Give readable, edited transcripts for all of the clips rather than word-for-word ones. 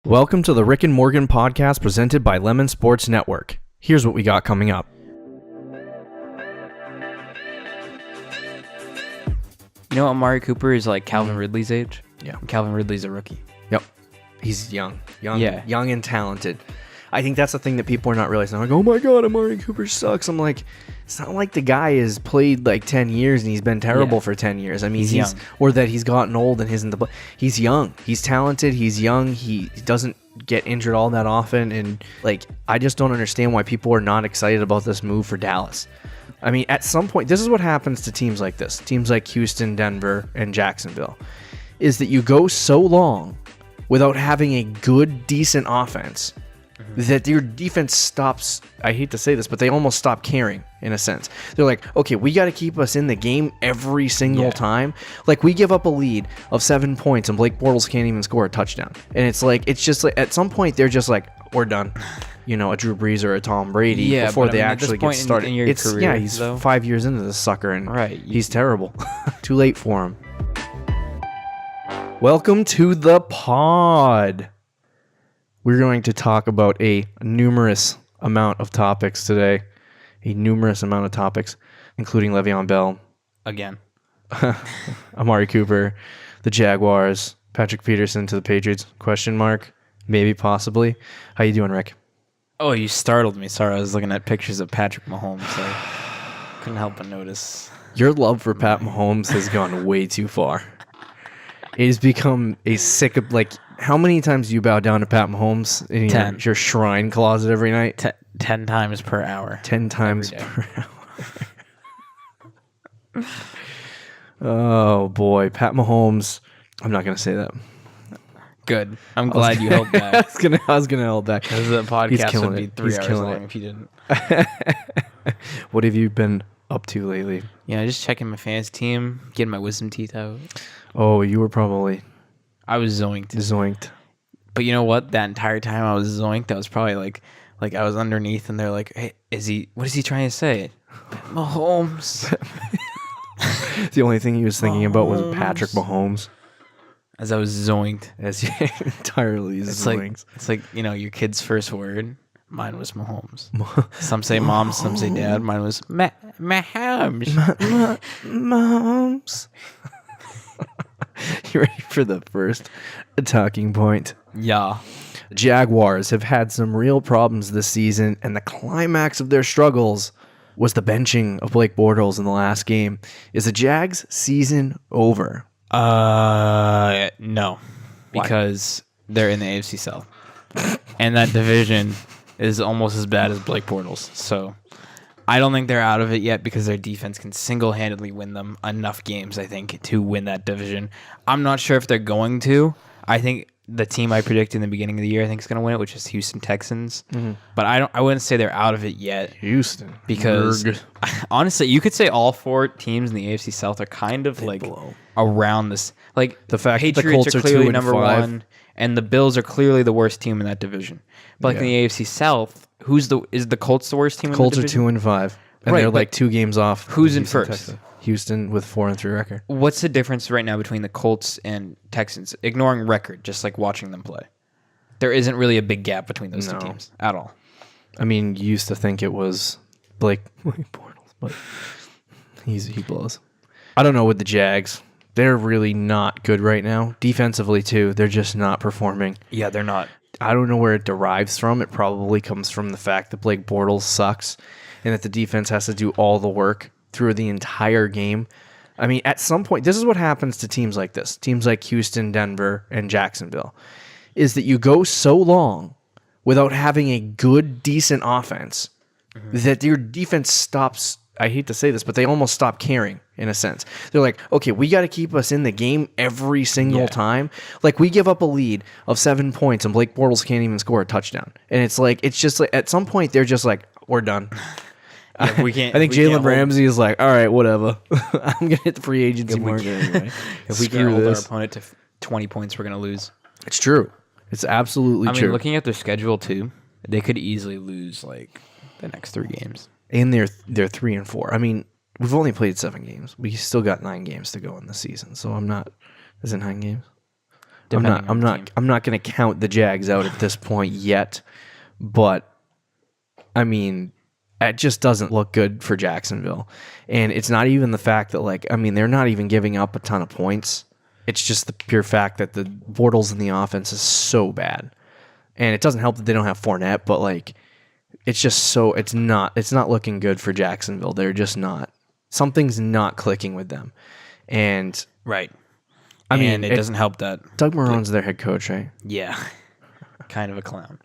Welcome to the Rick and Morgan podcast presented by Lemon Sports Network. Here's what we got coming up. You know, Amari Cooper is like Calvin Ridley's age. Yeah. Calvin Ridley's a rookie. Yep. He's young Yeah. and talented. I think that's the thing that people are not realizing. Like, oh my God, Amari Cooper sucks. I'm like, it's not like the guy has played like 10 years and he's been terrible for 10 years. I mean, he's young. Or that he's gotten old and isn't the. He's young. He's talented. He's young. He doesn't get injured all that often. And like, I just don't understand why people are not excited about this move for Dallas. I mean, at some point, this is what happens to teams like this. Teams like Houston, Denver, and Jacksonville. Is that you go so long without having a good, decent offense that your defense stops. I hate to say this, but they almost stop caring in a sense. They're like, okay, we got to keep us in the game every single time. Like, we give up a lead of 7 points and Blake Bortles can't even score a touchdown. And it's just like at some point they're just like, we're done. You know, a Drew Brees or a Tom Brady before they actually get started. He's 5 years into this sucker and he's terrible. Too late for him. Welcome to the pod. We're going to talk about a numerous amount of topics today. Including Le'Veon Bell. Again. Amari Cooper, the Jaguars, Patrick Peterson to the Patriots, ? Maybe, possibly. How you doing, Rick? Oh, you startled me. Sorry, I was looking at pictures of Patrick Mahomes. So couldn't help but notice. Your love for Pat Mahomes has gone way too far. It has become a sick of, like, how many times do you bow down to Pat Mahomes in your shrine closet every night? 10 times per hour. 10 times per hour. Oh, boy. Pat Mahomes. I'm not going to say that. Good. I'm glad you held back. I was gonna hold back. Because the podcast would be 3 hours long if you didn't. What have you been up to lately? Yeah, just checking my fantasy team, getting my wisdom teeth out. Oh, you were probably... I was zoinked. But you know what? That entire time I was zoinked, I was probably like I was underneath and they're like, hey, what is he trying to say? Mahomes. The only thing he was thinking about was Patrick Mahomes. As I was zoinked. As you entirely zoinked. It's like, you know, your kid's first word. Mine was Mahomes. Some say mom, some say dad. Mine was Mahomes. Mahomes. You ready for the first talking point? Yeah. The Jaguars have had some real problems this season, and the climax of their struggles was the benching of Blake Bortles in the last game. Is the Jags' season over? No. Because they're in the AFC South. And that division is almost as bad as Blake Bortles. So I don't think they're out of it yet because their defense can single-handedly win them enough games, I think, to win that division. I'm not sure if they're going to. I think the team I predicted in the beginning of the year I think is going to win it, which is Houston Texans. Mm-hmm. But I wouldn't say they're out of it yet. Houston. Because honestly, you could say all 4 teams in the AFC South are kind of around this. Like the fact Patriots the Colts are clearly are 2-5. number 1, and the Bills are clearly the worst team in that division. But like in the AFC South, is the Colts the worst team in the division? Colts are 2-5. And they're like 2 games off. Who's in first? Texas. Houston with 4-3 record. What's the difference right now between the Colts and Texans? Ignoring record, just like watching them play. There isn't really a big gap between those 2 teams at all. I mean, you used to think it was Blake Bortles, but he blows. I don't know with the Jags. They're really not good right now. Defensively, too, they're just not performing. Yeah, they're not. I don't know where it derives from. It probably comes from the fact that Blake Bortles sucks and that the defense has to do all the work through the entire game. I mean, at some point, this is what happens to teams like this. Teams like Houston, Denver, and Jacksonville. Is that you go so long without having a good, decent offense that your defense stops. I hate to say this, but they almost stop caring in a sense. They're like, okay, we got to keep us in the game every single time. Like, we give up a lead of 7 points and Blake Bortles can't even score a touchdown. And it's just like at some point they're just like, we're done. Yeah, we can't. I think Jalen Ramsey is like, all right, whatever. I'm gonna hit the free agency market anyway. If we can't hold our opponent to 20 points, we're gonna lose. It's true. It's absolutely true. I mean, looking at their schedule too, they could easily lose like the next 3 games. And they're 3-4. I mean, we've only played 7 games. We still got 9 games to go in the season. So I'm not. Is it 9 games? I'm depending on the team. not going to count the Jags out at this point yet, but I mean, it just doesn't look good for Jacksonville. And it's not even the fact that, like, I mean, they're not even giving up a ton of points. It's just the pure fact that the Bortles in the offense is so bad. And it doesn't help that they don't have Fournette, but, like, it's just so, it's not looking good for Jacksonville. They're just not. Something's not clicking with them. And Right. I mean, it doesn't help that Doug Marrone's their head coach, right? Yeah. Kind of a clown.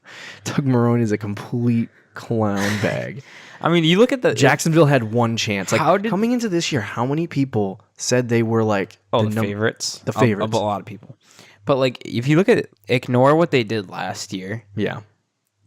Doug Marrone is a complete clown bag. I mean, you look at the Jacksonville had one chance. Like, coming into this year, how many people said they were like the favorites? The favorites. Of a lot of people. But, like, if you look at it, ignore what they did last year. Yeah.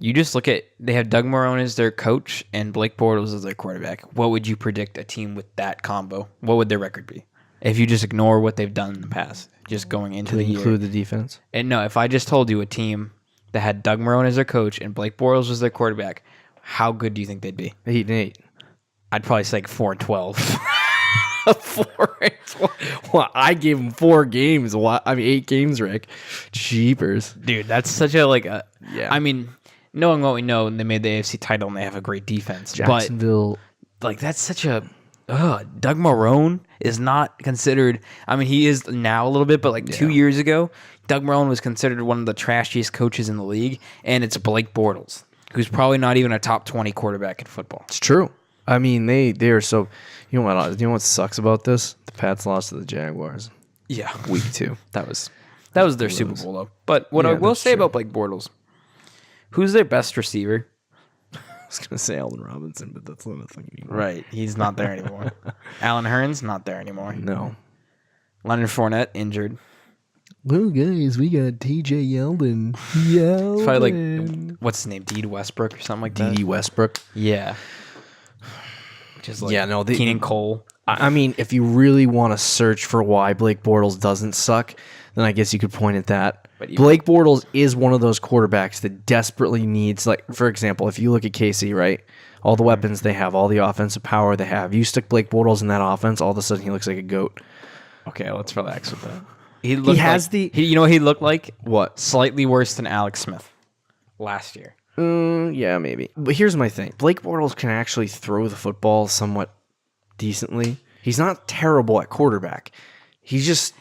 You just look at, they have Doug Marrone as their coach and Blake Bortles as their quarterback. What would you predict a team with that combo? What would their record be? If you just ignore what they've done in the past, just going into the year. Include the defense? And no, if I just told you a team that had Doug Marrone as their coach and Blake Bortles was their quarterback, how good do you think they'd be? 8-8. I'd probably say like 4-12. 4-12. Well, I gave them 4 games. 8 games, Rick. Jeepers. Dude, that's such a, like, a... Yeah. I mean, knowing what we know, they made the AFC title and they have a great defense. Jacksonville. But, like, that's such a... Doug Marrone is not considered... I mean, he is now a little bit, but, like, 2 years ago, Doug Marrone was considered one of the trashiest coaches in the league, and it's Blake Bortles, who's probably not even a top 20 quarterback in football. It's true. I mean, they are so... You know what sucks about this? The Pats lost to the Jaguars. Yeah. Week 2. That was their Super Bowl, though. But what I will say about Blake Bortles, who's their best receiver? I was going to say Allen Robinson, but that's not a thing anymore. Right. He's not there anymore. Allen Hurns, not there anymore. No. Leonard Fournette, injured. Well, guys, we got TJ Yeldon. Yeah. It's probably like, what's his name? Dede Westbrook or something like that? Dede Westbrook. Yeah. Just like Keenan Cole. I mean, if you really want to search for why Blake Bortles doesn't suck, then I guess you could point at that. Blake Bortles is one of those quarterbacks that desperately needs, like, for example, if you look at KC, right? All the weapons they have, all the offensive power they have. You stick Blake Bortles in that offense, all of a sudden he looks like a goat. Okay, let's relax with that. You know what he looked like? What? Slightly worse than Alex Smith last year. Yeah, maybe. But here's my thing. Blake Bortles can actually throw the football somewhat decently. He's not terrible at quarterback. He's just...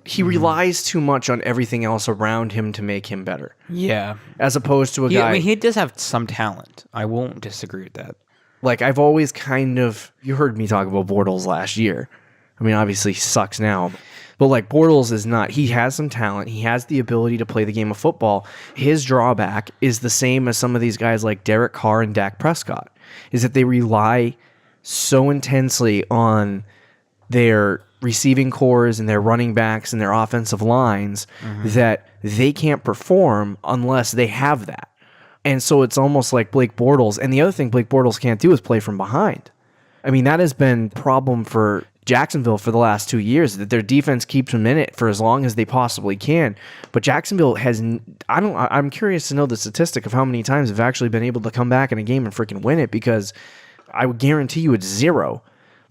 He relies too much on everything else around him to make him better. Yeah. As opposed to a guy... I mean, he does have some talent. I won't disagree with that. Like, I've always kind of... You heard me talk about Bortles last year. I mean, obviously, he sucks now. But, like, Bortles is not... He has some talent. He has the ability to play the game of football. His drawback is the same as some of these guys like Derek Carr and Dak Prescott, is that they rely so intensely on their receiving cores and their running backs and their offensive lines that they can't perform unless they have that. And so it's almost like Blake Bortles. And the other thing Blake Bortles can't do is play from behind. I mean, that has been a problem for Jacksonville for the last 2 years, that their defense keeps them in it for as long as they possibly can. But Jacksonville has... I'm curious to know the statistic of how many times they've actually been able to come back in a game and freaking win it, because I would guarantee you it's 0.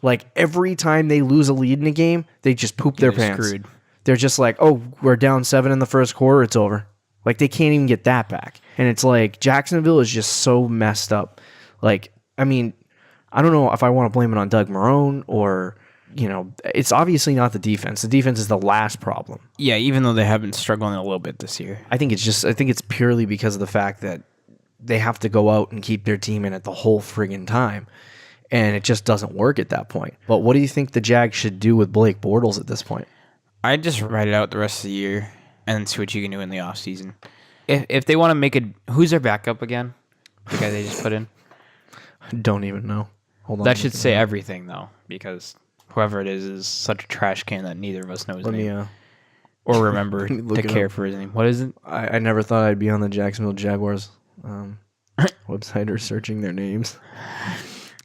Like, every time they lose a lead in a game, they just poop their pants. Screwed. They're just like, oh, we're down 7 in the first quarter, it's over. Like, they can't even get that back. And it's like, Jacksonville is just so messed up. Like, I mean, I don't know if I want to blame it on Doug Marrone or, you know, it's obviously not the defense. The defense is the last problem. Yeah, even though they have been struggling a little bit this year. I think it's purely because of the fact that they have to go out and keep their team in it the whole friggin' time. And it just doesn't work at that point. But what do you think the Jags should do with Blake Bortles at this point? I'd just ride it out the rest of the year and see what you can do in the offseason. If they want to make who's their backup again? The guy they just put in? I don't even know. Hold on. That should say everything, though, because whoever it is such a trash can that neither of us knows his name. Or remember to care for his name. What is it? I never thought I'd be on the Jacksonville Jaguars website or searching their names.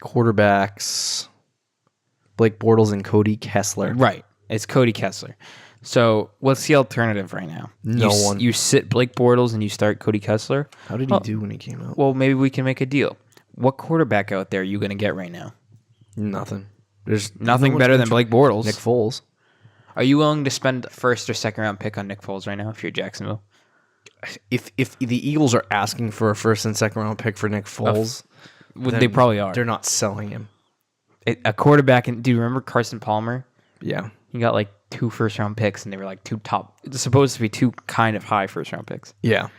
Quarterbacks, Blake Bortles and Cody Kessler. Right. It's Cody Kessler. So what's the alternative right now? No one. You sit Blake Bortles and you start Cody Kessler. How did he do when he came out? Well, maybe we can make a deal. What quarterback out there are you going to get right now? Nothing. There's nothing better than Blake Bortles. Nick Foles. Are you willing to spend first or second round pick on Nick Foles right now if you're Jacksonville? If the Eagles are asking for a first and second round pick for Nick Foles, They probably are. They're not selling him. A quarterback, and do you remember Carson Palmer? Yeah. He got like 2 first-round picks, and they were like 2 top. It's supposed to be 2 kind of high first-round picks. Yeah.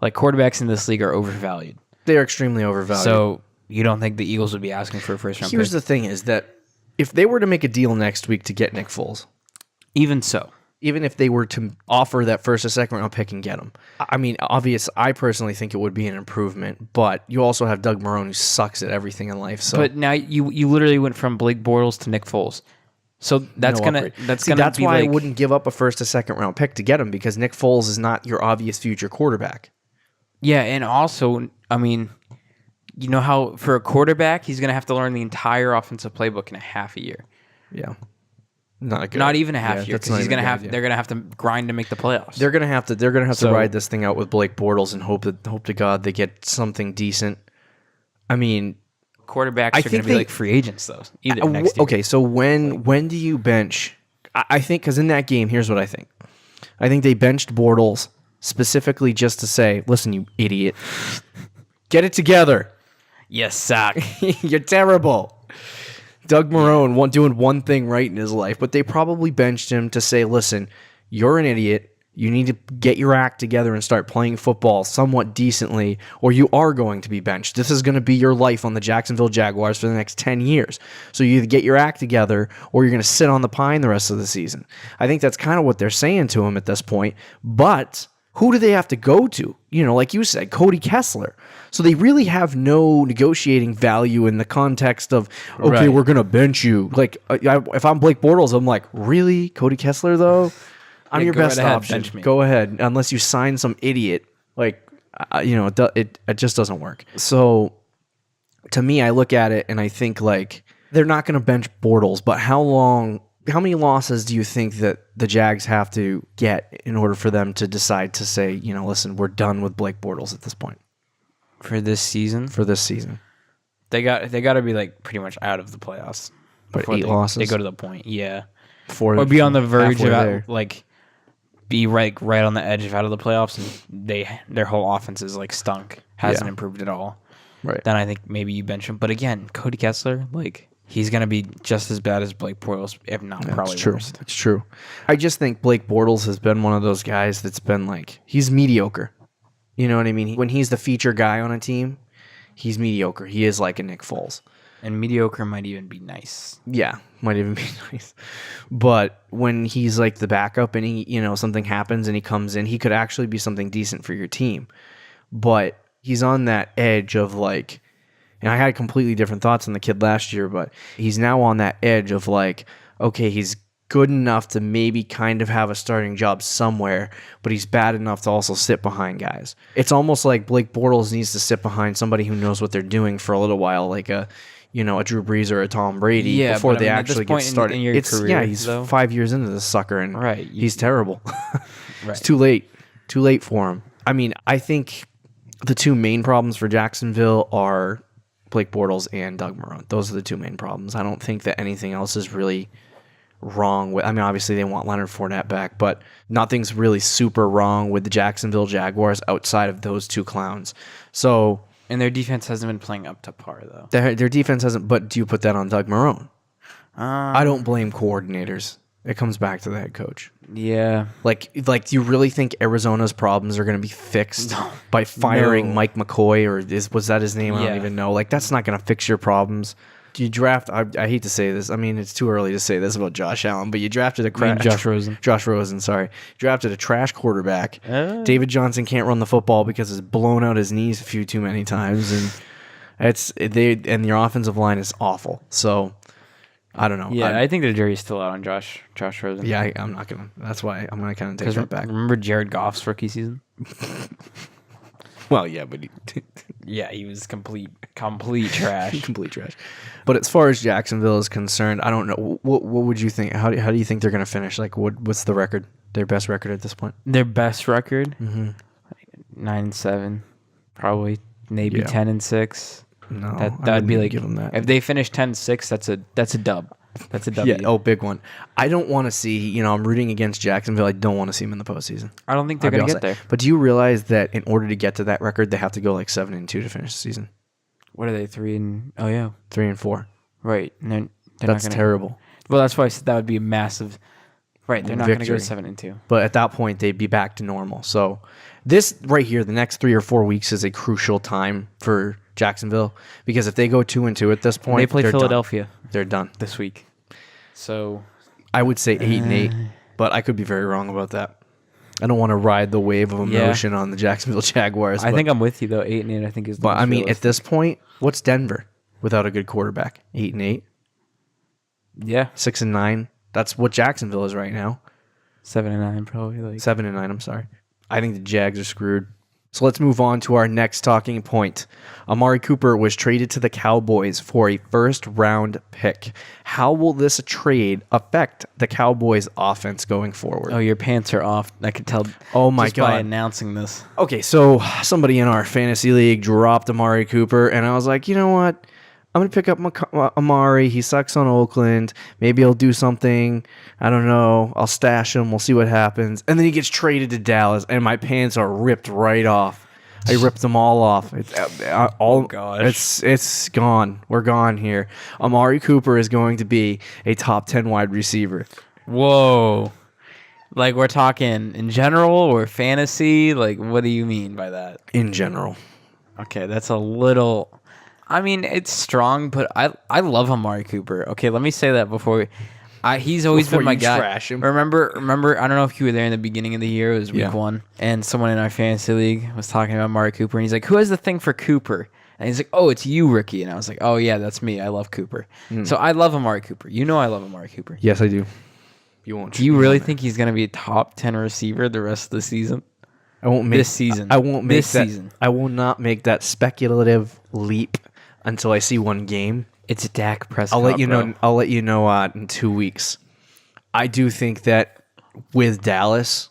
Like quarterbacks in this league are overvalued. They are extremely overvalued. So you don't think the Eagles would be asking for a first-round pick? Here's the thing: is that if they were to make a deal next week to get Nick Foles, even so, even if they were to offer that first or second round pick and get him, I mean, I personally think it would be an improvement. But you also have Doug Marrone, who sucks at everything in life. So, but now you literally went from Blake Bortles to Nick Foles. So that's that's why I wouldn't give up a first or second round pick to get him, because Nick Foles is not your obvious future quarterback. Yeah, and also, I mean, you know how for a quarterback he's going to have to learn the entire offensive playbook in a half a year. Yeah, not even a half year, because they're going to have to grind to make the playoffs. They're going to have to ride this thing out with Blake Bortles and hope to God they get something decent. I mean, quarterbacks are going to be like free agents though. Either next year. Okay, so when do you bench? I think because in that game, here's what I think. I think they benched Bortles specifically just to say, "Listen, you idiot, get it together. Yes, suck. You're terrible." Doug Marrone doing one thing right in his life, but they probably benched him to say, "Listen, you're an idiot. You need to get your act together and start playing football somewhat decently, or you are going to be benched. This is going to be your life on the Jacksonville Jaguars for the next 10 years. So you either get your act together, or you're going to sit on the pine the rest of the season." I think that's kind of what they're saying to him at this point. But who do they have to go to? You know, like you said, Cody Kessler. So they really have no negotiating value in the context of, okay, we're going to bench you. Like, if I'm Blake Bortles, I'm like, really? Cody Kessler, though? I'm your best option. Go ahead, unless you sign some idiot. Like, it just doesn't work. So, to me, I look at it and I think like they're not going to bench Bortles. But how many losses do you think that the Jags have to get in order for them to decide to say, listen, we're done with Blake Bortles at this point for this season? For this season, they got to be like pretty much out of the playoffs. But 8 losses. They go to the point, yeah, or be on the verge of like. Be right on the edge of out of the playoffs, and their whole offense is like stunk, hasn't improved at all. Right. Then I think maybe you bench him. But again, Cody Kessler, like he's gonna be just as bad as Blake Bortles, if not probably worse. It's true. I just think Blake Bortles has been one of those guys that's been like, he's mediocre. You know what I mean? When he's the feature guy on a team, he's mediocre. He is like a Nick Foles. And mediocre might even be nice. Yeah, might even be nice. But when he's like the backup and he, something happens and he comes in, he could actually be something decent for your team. But he's on that edge of like, and I had completely different thoughts on the kid last year, but he's now on that edge of like, okay, he's good enough to maybe kind of have a starting job somewhere, but he's bad enough to also sit behind guys. It's almost like Blake Bortles needs to sit behind somebody who knows what they're doing for a little while, like a Drew Brees or a Tom Brady before they actually get started. He's 5 years into this sucker, and he's terrible. It's too late for him. I mean, I think the two main problems for Jacksonville are Blake Bortles and Doug Marrone. Those are the two main problems. I don't think that anything else is really wrong with. I mean, obviously they want Leonard Fournette back, but nothing's really super wrong with the Jacksonville Jaguars outside of those two clowns. So. And their defense hasn't been playing up to par, though. Their defense hasn't, but do you put that on Doug Marrone? I don't blame coordinators. It comes back to the head coach. Yeah. Like, do you really think Arizona's problems are going to be fixed by firing Mike McCoy, or was that his name? I don't even know. Like, that's not going to fix your problems. You draft, I hate to say this. I mean, it's too early to say this about Josh Allen, but you drafted Josh Rosen. Josh Rosen, sorry. Drafted a trash quarterback. David Johnson can't run the football because he's blown out his knees a few too many times, and your offensive line is awful. So, I don't know. Yeah, I think the jury's still out on Josh Rosen. Yeah, I'm not going to. That's why I'm going to kind of take that back. Remember Jared Goff's rookie season? Well, yeah, but he was complete trash. Complete trash. But as far as Jacksonville is concerned, I don't know. What would you think? How do you think they're going to finish? Like, what's the record? Their best record at this point? Their best record? 9-7, probably maybe 10-6. No, that'd be like give them that. If they finish 10-6, that's a dub. That's a W. Yeah. Oh, big one. I don't want to see. I'm rooting against Jacksonville. I don't want to see them in the postseason. I don't think they're I'll be going to honest. get there. But do you realize that in order to get to that record, they have to go like 7-2 to finish the season? What are they? 3 and? Oh yeah, 3-4. right. And they're That's not gonna, terrible. Well, that's why I said that would be a massive. Right, they're not going to go Victory. 7-2. But at that point, they'd be back to normal. So this right here, the next 3 or 4 weeks is a crucial time for Jacksonville because if they go 2-2 at this point, They play they're Philadelphia Done. They're done this week. So I would say 8-8, but I could be very wrong about that. I don't want to ride the wave of emotion on the Jacksonville Jaguars. I think I'm with you though. 8-8, I think is. But I mean, at this point, what's Denver without a good quarterback? 8-8, yeah, 6-9. That's what Jacksonville is right now. 7-9 probably. 7-9. I'm sorry. I think the Jags are screwed. So let's move on to our next talking point. Amari Cooper was traded to the Cowboys for a first-round pick. How will this trade affect the Cowboys' offense going forward? Oh, your pants are off. I could tell. Oh my just by God. announcing this. Okay, so somebody in our fantasy league dropped Amari Cooper, and I was like, you know what? I'm going to pick up Amari. He sucks on Oakland. Maybe he'll do something. I don't know. I'll stash him. We'll see what happens. And then he gets traded to Dallas, and my pants are ripped right off. I ripped them all off. Oh, gosh. It's gone. We're gone here. Amari Cooper is going to be a top 10 wide receiver. Whoa. Like we're talking in general or fantasy? Like what do you mean by that? In general. Okay, that's a little... I mean, it's strong, but I love Amari Cooper. Okay, let me say that before he's always Before been my you guy. trash him. Remember, I don't know if you were there in the beginning of the year. It was week 1, and someone in our fantasy league was talking about Amari Cooper, and he's like, "Who has the thing for Cooper?" And he's like, "Oh, it's you, Ricky." And I was like, "Oh yeah, that's me. I love Cooper." So I love Amari Cooper. You know I love Amari Cooper. Yes, I do. You won't. Do you really think he's gonna be a top 10 receiver the rest of the season? I won't make this season. I won't make this that, season. I will not make that speculative leap until I see one game. It's Dak Prescott. I'll let you bro. know. I'll let you know in 2 weeks. I do think that with Dallas,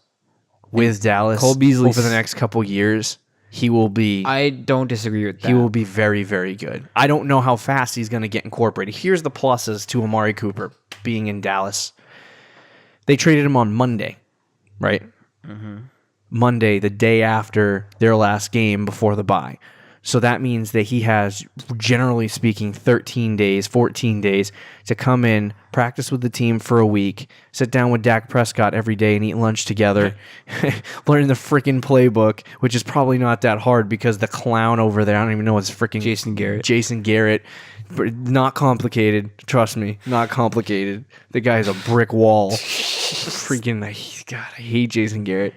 Cole Beasley over the next couple years, he will be. I don't disagree with that. He will be very, very good. I don't know how fast he's going to get incorporated. Here's the pluses to Amari Cooper being in Dallas. They traded him on Monday, right? Mm-hmm. Monday, the day after their last game before the bye. So that means that he has, generally speaking, 13 days, 14 days to come in, practice with the team for a week, sit down with Dak Prescott every day and eat lunch together, learn the freaking playbook, which is probably not that hard because the clown over there, I don't even know his freaking... Jason Garrett. Not complicated. Trust me. Not complicated. The guy's a brick wall. Freaking... God, I hate Jason Garrett.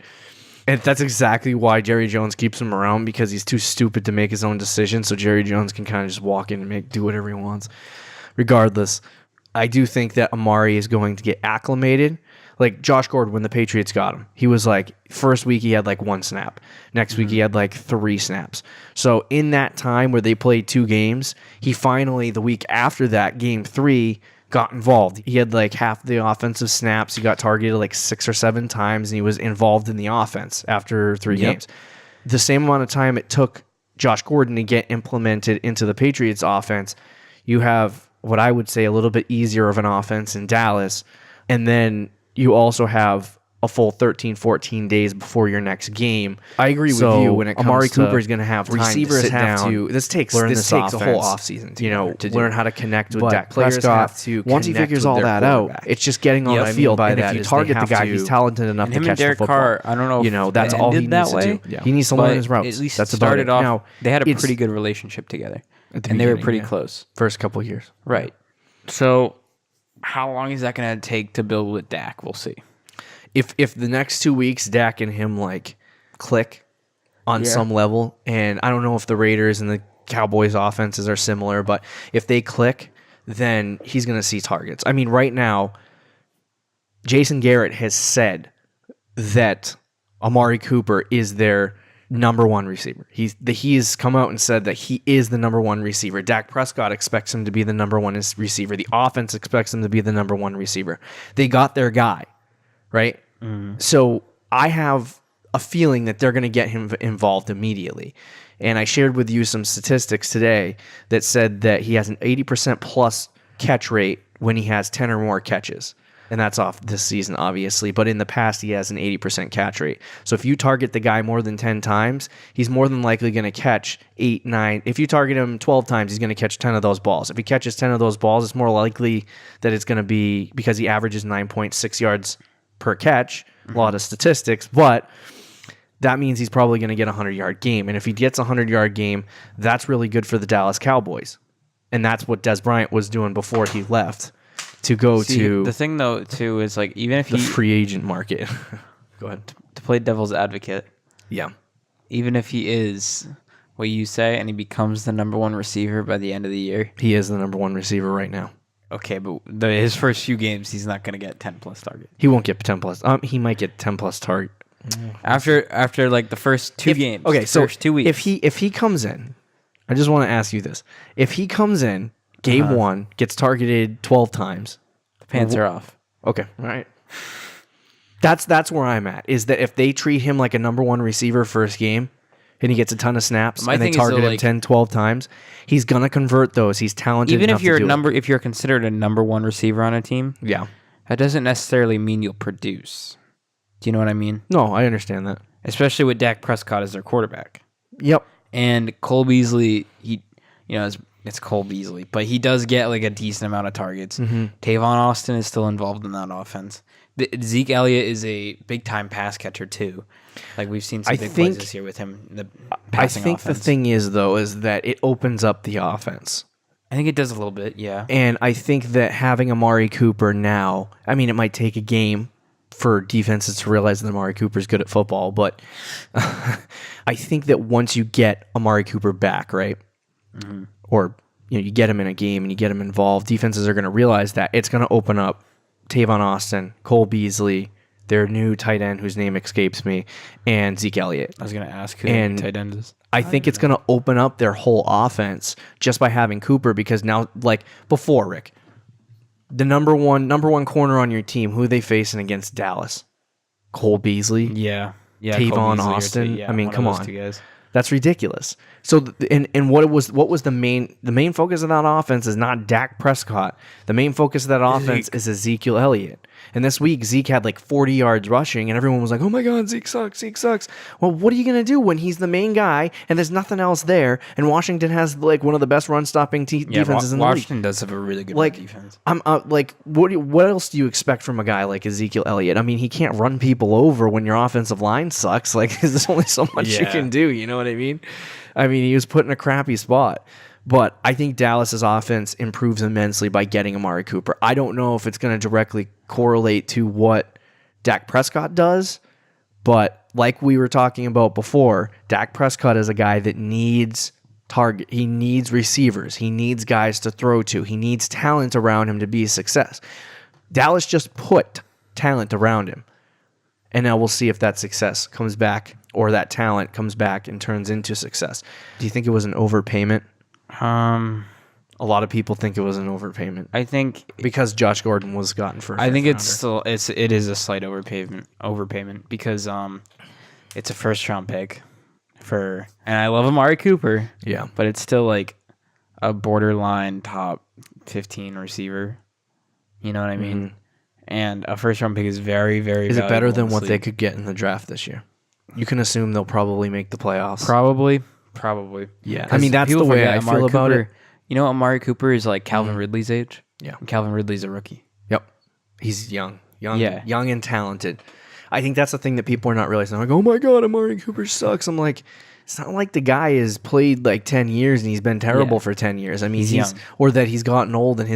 And that's exactly why Jerry Jones keeps him around, because he's too stupid to make his own decisions. So Jerry Jones can kind of just walk in and do whatever he wants. Regardless, I do think that Amari is going to get acclimated. Like Josh Gordon, when the Patriots got him, he was like, first week he had like 1 snap. Next week he had like 3 snaps. So in that time where they played 2 games, he finally, the week after that, game 3, got involved. He had like half the offensive snaps. He got targeted like 6 or 7 times, and he was involved in the offense after 3 games. The same amount of time it took Josh Gordon to get implemented into the Patriots offense, you have what I would say a little bit easier of an offense in Dallas, and then you also have a full 13, 14 days before your next game. I agree with you when it comes Amari to Cooper is going to have time receivers to sit have down, to. This takes learn this this takes a whole offense, offseason, to learn how to connect with But Dak players Prescott. have to Once he connect figures with all their that out, quarterback. it's just getting on What the I mean field. by And that if you is target they the guy, have he's to- talented enough to him and catch the Derek football. Carr, I don't know if That's it all he ended needs that to way, do. He needs to learn his routes. At least That's it about started it. off. Now, they had a it's- pretty good relationship together, At the and they were beginning, pretty yeah. close. First couple of years. Right. So, how long is that going to take to build with Dak? We'll see. If the next 2 weeks Dak and him like click on some level, and I don't know if the Raiders and the Cowboys offenses are similar, but if they click, then he's going to see targets. I mean, right now, Jason Garrett has said that Amari Cooper is their number 1 receiver. He's come out and said that he is the number 1 receiver. Dak Prescott expects him to be the number 1 receiver. The offense expects him to be the number 1 receiver. They got their guy, right? So I have a feeling that they're going to get him involved immediately. And I shared with you some statistics today that said that he has an 80% plus catch rate when he has 10 or more catches. And that's off this season, obviously. But in the past, he has an 80% catch rate. So if you target the guy more than 10 times, he's more than likely going to catch 8, 9. If you target him 12 times, he's going to catch 10 of those balls. If he catches 10 of those balls, it's more likely that it's going to be because he averages 9.6 yards per catch. A lot of statistics. But that means he's probably going to get a 100-yard game. And if he gets a 100-yard game, that's really good for the Dallas Cowboys. And that's what Des Bryant was doing before he left. To go to the thing though too is like even if the free agent market. Go ahead. To play devil's advocate, Yeah. even if he is what you say and he becomes the number one receiver by the end of the year, He is the number one receiver right now. okay, but his first few games he's not going to get 10 plus target. He won't get 10 plus. He might get 10 plus target. After like the first two games. Okay, the so first 2 weeks. if he comes in, I just want to ask you this: if he comes in game one, gets targeted 12 times, the pants are off. Okay, all right. That's where I'm at. Is that if they treat him like a number one receiver first game, and he gets a ton of snaps, and they target him 10, 12 times, he's gonna convert those. He's talented. Even enough if you're to do it. if you're considered a number one receiver on a team, Yeah. that doesn't necessarily mean you'll produce. Do you know what I mean? No, I understand that. Especially with Dak Prescott as their quarterback. Yep. And Cole Beasley, it's Cole Beasley, but he does get like a decent amount of targets. Tavon Austin is still involved in that offense. Zeke Elliott is a big time pass catcher too. Like we've seen some big plays this year with him in the passing offense. The thing is though is that it opens up the offense. I think it does a little bit, yeah. And I think that having Amari Cooper now, I mean, it might take a game for defenses to realize that Amari Cooper is good at football, but I think that once you get Amari Cooper back, right, or you get him in a game and you get him involved, defenses are going to realize that it's going to open up Tavon Austin, Cole Beasley, their new tight end whose name escapes me, and Zeke Elliott. I was going to ask who the tight end is. I think it's going to open up their whole offense just by having Cooper, because now, like before, Rick, the number one corner on your team, who are they facing against Dallas? Cole Beasley? Yeah. Tavon Austin? I mean, come on. That's ridiculous. So, and what was the main focus of that offense is not Dak Prescott. The main focus of that offense is Ezekiel Elliott. And this week, Zeke had like 40 yards rushing, and everyone was like, oh my God, Zeke sucks. Well, what are you going to do when he's the main guy and there's nothing else there, and Washington has like one of the best run-stopping defenses in the league? Washington does have a really good run defense. What else do you expect from a guy like Ezekiel Elliott? I mean, he can't run people over when your offensive line sucks. Like, there's only so much you can do, you know what I mean? I mean, he was put in a crappy spot. But I think Dallas's offense improves immensely by getting Amari Cooper. I don't know if it's going to directly correlate to what Dak Prescott does, but like we were talking about before, Dak Prescott is a guy that needs target. He needs receivers. He needs guys to throw to. He needs talent around him to be a success. Dallas just put talent around him. And now we'll see if that success comes back or that talent comes back and turns into success. Do you think it was an overpayment? A lot of people think it was an overpayment. I think because Josh Gordon was gotten for. I think it is a slight overpayment because it's a first round pick and I love Amari Cooper. Yeah, but it's still like a borderline top 15 receiver. You know what I mean? And a first round pick is very, very. Is it better than what they could get in the draft this year? You can assume they'll probably make the playoffs. Probably. Yeah. I mean, that's the way I feel about it. You know, Amari Cooper is like Calvin Ridley's age. Yeah. And Calvin Ridley's a rookie. Yep. He's young and talented. I think that's the thing that people are not realizing. They're like, oh my God, Amari Cooper sucks. I'm like, it's not like the guy has played like 10 years and he's been terrible for 10 years. I mean, he's young. Or that he's gotten old and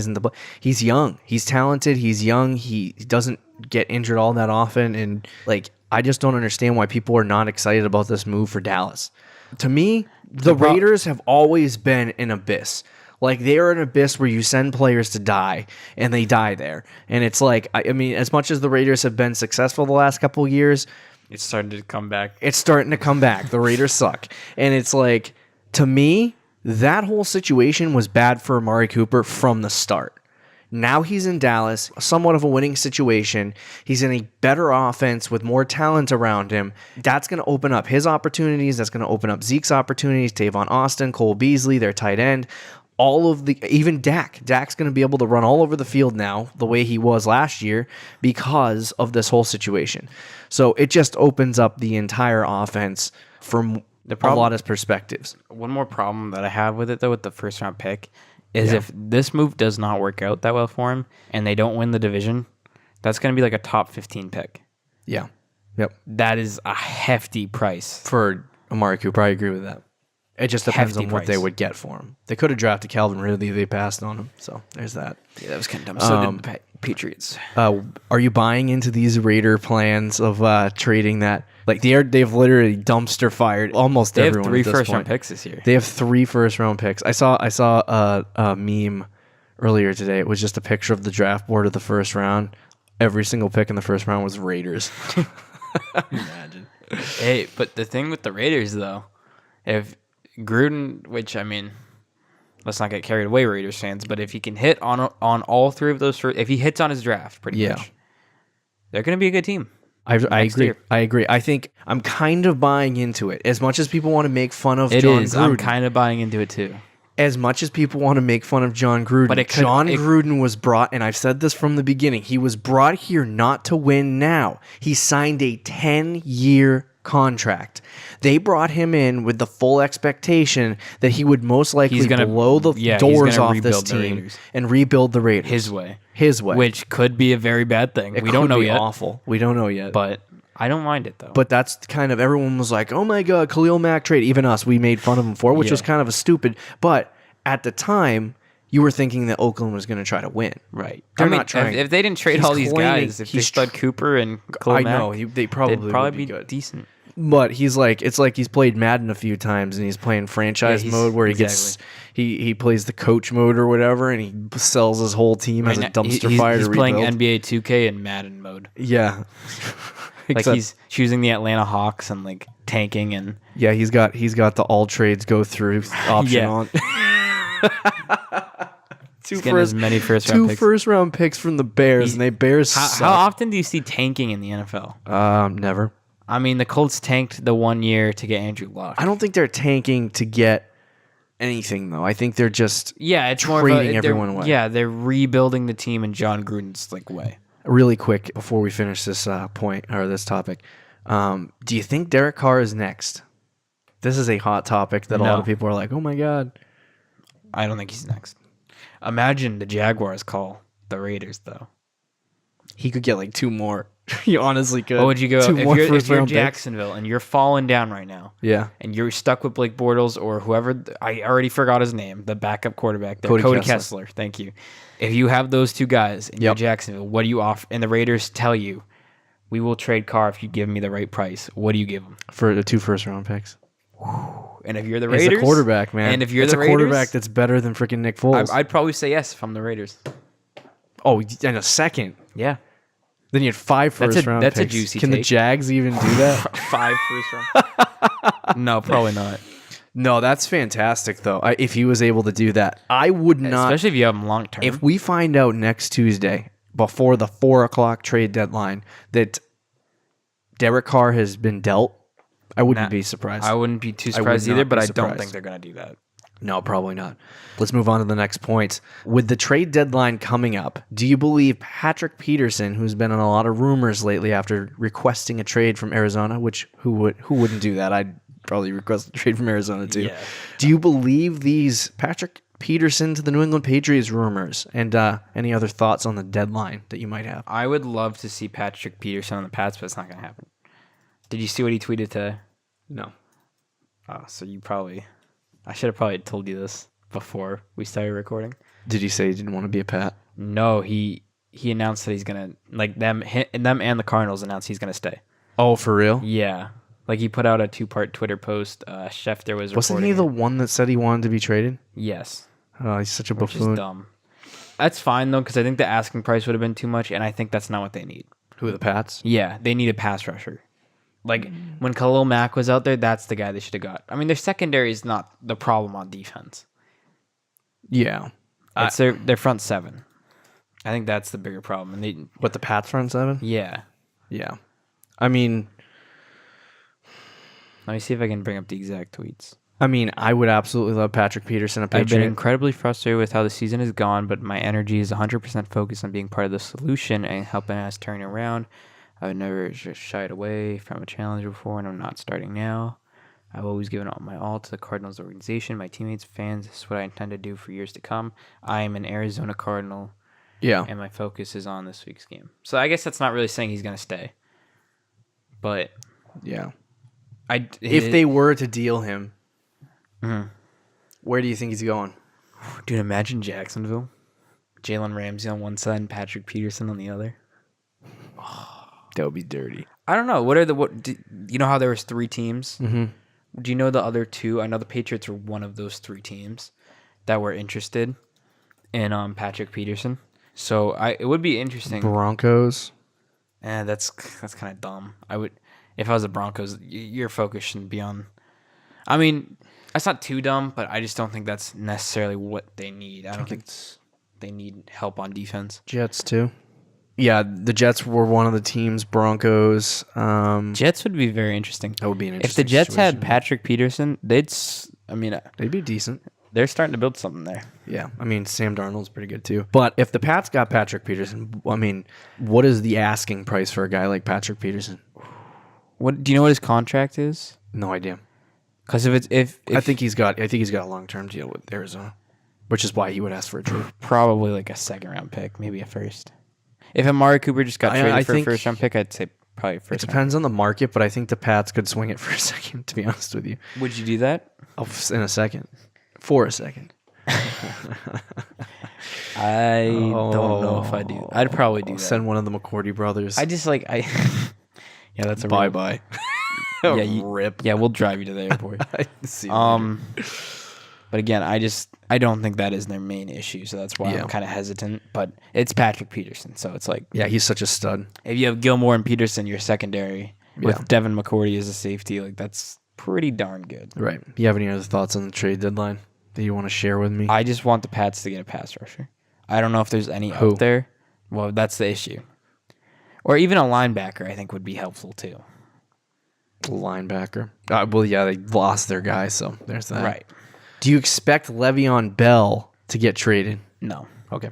he's young. He's talented. He's young. He doesn't get injured all that often. And like, I just don't understand why people are not excited about this move for Dallas. To me, the Raiders have always been an abyss. Like, they are an abyss where you send players to die, and they die there. And it's like, I mean, as much as the Raiders have been successful the last couple of years, it's starting to come back. The Raiders suck. And it's like, to me, that whole situation was bad for Amari Cooper from the start. Now he's in Dallas, somewhat of a winning situation. He's in a better offense with more talent around him. That's going to open up his opportunities. That's going to open up Zeke's opportunities, Tavon Austin, Cole Beasley, their tight end. even Dak's going to be able to run all over the field now the way he was last year because of this whole situation. So it just opens up the entire offense from a lot of perspectives. One more problem that I have with it, though, with the first round pick is if this move does not work out that well for him and they don't win the division, that's going to be like a top 15 pick. Yeah. Yep. That is a hefty price. For Amari Cooper, I agree with that. It just depends on what they would get for him. They could have drafted Calvin Ridley. They passed on him. So there's that. Yeah, that was kind of dumb. So did the Patriots. Are you buying into these Raider plans of trading that? Like they've literally dumpster fired almost everyone. They have 3 at this first-round point. picks this year. They have 3 first-round picks. I saw a meme earlier today. It was just a picture of the draft board of the first round. Every single pick in the first round was Raiders. Imagine. Hey, but the thing with the Raiders, though, if Gruden, which, I mean, let's not get carried away, Raiders fans, but if he can hit on all 3 of those, if he hits on his draft, pretty much, they're going to be a good team. I agree. Year. I agree. I think I'm kind of buying into it. As much as people want to make fun of John Gruden. I'm kind of buying into it, too. As much as people want to make fun of John Gruden, but Gruden was brought, and I've said this from the beginning, he was brought here not to win now. He signed a 10-year contract. They brought him in with the full expectation that he would most likely blow the doors off this team and rebuild the Raiders. His way. Which could be a very bad thing. We don't know yet. Awful. We don't know yet. But I don't mind it, though. But that's kind of, everyone was like, oh my God, Khalil Mack trade. Even us, we made fun of him for it, which was kind of a stupid. But at the time, you were thinking that Oakland was going to try to win. Right. They're not trying. If they didn't trade all these guys, if they stud Cooper and Khalil Mack, I know, they'd probably be good. Decent. But it's like he's played Madden a few times and he's playing franchise mode where he plays the coach mode or whatever and he sells his whole team as a dumpster fire to rebuild. He's playing NBA 2K and Madden mode. Yeah. Like he's choosing the Atlanta Hawks and like tanking and he's got the all trades go through option on. Two first round picks from the Bears and they Bears suck. How often do you see tanking in the NFL? Never. I mean, the Colts tanked the 1 year to get Andrew Luck. I don't think they're tanking to get anything, though. I think they're just it's trading everyone away. Yeah, they're rebuilding the team in John Gruden's way. Really quick, before we finish this point or this topic, do you think Derek Carr is next? This is a hot topic that a lot of people are like, oh my God. I don't think he's next. Imagine the Jaguars call the Raiders, though. He could get like 2 more. He honestly could. What would you go if you're Jacksonville and you're falling down right now? Yeah. And you're stuck with Blake Bortles or whoever. I already forgot his name. The backup quarterback there, Cody Kessler. Thank you. If you have those 2 guys in your Jacksonville, what do you offer? And the Raiders tell you, we will trade Carr if you give me the right price. What do you give them? For the 2 first round picks. And if you're the Raiders, it's a quarterback, man. And if you're the Raiders, quarterback that's better than freaking Nick Foles. I'd probably say yes if I'm the Raiders. Oh, in a second. Yeah. Then you had 5 first round picks. That's a juicy Can take. the Jags even do that? 5 first round. No, probably not. No, that's fantastic, though. If he was able to do that, I would not. Especially if you have him long term. If we find out next Tuesday, before the 4:00 trade deadline, that Derek Carr has been dealt, I wouldn't be surprised. I wouldn't be too surprised either, but I don't think they're going to do that. No, probably not. Let's move on to the next point. With the trade deadline coming up, do you believe Patrick Peterson, who's been in a lot of rumors lately after requesting a trade from Arizona, which who wouldn't do that? I'd probably request a trade from Arizona too. Yeah. Do you believe these Patrick Peterson to the New England Patriots rumors? And any other thoughts on the deadline that you might have? I would love to see Patrick Peterson on the Pats, but it's not going to happen. Did you see what he tweeted today? No. Oh, so you probably... I should have probably told you this before we started recording. Did he say he didn't want to be a Pat? No, he announced that he's gonna them and the Cardinals announced he's gonna stay. Oh, for real? Yeah, like he put out a 2-part Twitter post. Schefter wasn't he the one that said he wanted to be traded? Yes. Oh, he's such a buffoon. Which is dumb. That's fine though, because I think the asking price would have been too much, and I think that's not what they need. Who, the Pats? Yeah, they need a pass rusher. Like, when Khalil Mack was out there, that's the guy they should have got. I mean, their secondary is not the problem on defense. Yeah. It's their front 7. I think that's the bigger problem. And what, the Pats front 7? Yeah. Yeah. I mean... Let me see if I can bring up the exact tweets. I mean, I would absolutely love Patrick Peterson, a I've been Patriot. incredibly frustrated with how the season has gone, but my energy is 100% focused on being part of the solution and helping us turn around. I've never just shied away from a challenge before, and I'm not starting now. I've always given all my all to the Cardinals organization, my teammates, fans. This is what I intend to do for years to come. I am an Arizona Cardinal, and my focus is on this week's game. So I guess that's not really saying he's going to stay. But yeah. If they were to deal him, where do you think he's going? Dude, imagine Jacksonville. Jalen Ramsey on one side and Patrick Peterson on the other. That would be dirty. I don't know. You know how there was 3 teams? Mm-hmm. Do you know the other 2? I know the Patriots were one of those 3 teams that were interested in Patrick Peterson. So it would be interesting. Broncos. That's kind of dumb. If I was the Broncos, your focus shouldn't be on. I mean, that's not too dumb, but I just don't think that's necessarily what they need. I don't think they need help on defense. Jets too. Yeah, the Jets were one of the teams. Broncos. Jets would be very interesting. That would be an interesting. If the Jets situation. had Patrick Peterson, they'd be decent. They're starting to build something there. Yeah, I mean, Sam Darnold's pretty good too. But if the Pats got Patrick Peterson, I mean, what is the asking price for a guy like Patrick Peterson? What do you know what his contract is? No idea. Because if I think he's got a long-term deal with Arizona, which is why he would ask for a trade. Probably like a 2nd-round pick, maybe a 1st. If Amari Cooper just got traded for a 1st-round pick, I'd say probably first. It depends on the market, but I think the Pats could swing it for a 2nd. To be honest with you, would you do that? In a 2nd, for a 2nd. I don't know if I do. I'd probably do that. Send one of the McCourty brothers. I just yeah, that's a bye. Yeah, rip. Yeah, we'll drive you to the airport. See but again, I don't think that is their main issue, so that's why I'm kind of hesitant. But it's Patrick Peterson, so it's like he's such a stud. If you have Gilmore and Peterson, your secondary with Devin McCourty as a safety, like that's pretty darn good. Right. Do you have any other thoughts on the trade deadline that you want to share with me? I just want the Pats to get a pass rusher. I don't know if there's any out there. Well, that's the issue. Or even a linebacker, I think, would be helpful too. Linebacker. They lost their guy, so there's that. Right. Do you expect Le'Veon Bell to get traded? No. Okay.